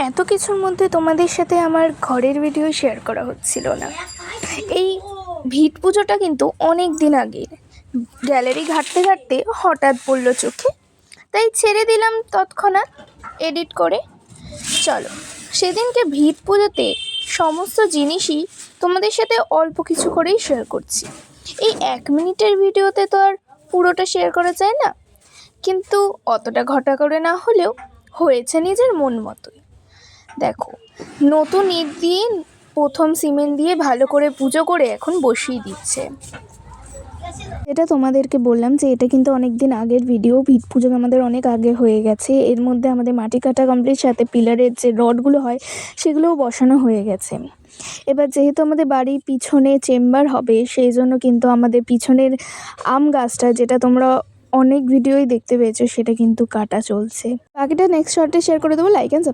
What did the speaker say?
এত কিছুর মধ্যে তোমাদের সাথে আমার ঘরের ভিডিও শেয়ার করা হচ্ছিল না। এই ভিট পুজোটা কিন্তু অনেক দিন আগের, গ্যালারি ঘাঁটতে ঘাঁটতে হঠাৎ পড়লো চোখে, তাই ছেড়ে দিলাম তৎক্ষণাৎ এডিট করে। চলো সেদিনকে ভিট পুজোতে সমস্ত জিনিসই তোমাদের সাথে অল্প কিছু করেই শেয়ার করছি। এই 1 মিনিটের ভিডিওতে তো আর পুরোটা শেয়ার করা যায় না, কিন্তু অতটা ঘটা করে না হলেও হয়েছে নিজের মন মতোই। দেখো, নতুন ইট দিয়ে প্রথম সিমেন্ট দিয়ে ভালো করে পুজো করে এখন বসিয়ে দিচ্ছে। এটা তোমাদেরকে বললাম যে এটা কিন্তু অনেক দিন আগের ভিডিও, ভিট পুজো আমাদের অনেক আগে হয়ে গেছে। এর মধ্যে আমাদের মাটি কাটা কমপ্লিট, সাথে পিলারের যে রডগুলো হয় সেগুলোও বসানো হয়ে গেছে। এবার যেহেতু আমাদের বাড়ির পিছনে চেম্বার হবে, সেই জন্য কিন্তু আমাদের পিছনের আম গাছটা, যেটা তোমরা অনেক ভিডিওই দেখতে পেয়েছো, সেটা কিন্তু কাটা চলছে। বাকিটা নেক্সট শর্টে শেয়ার করে দেবো। Like and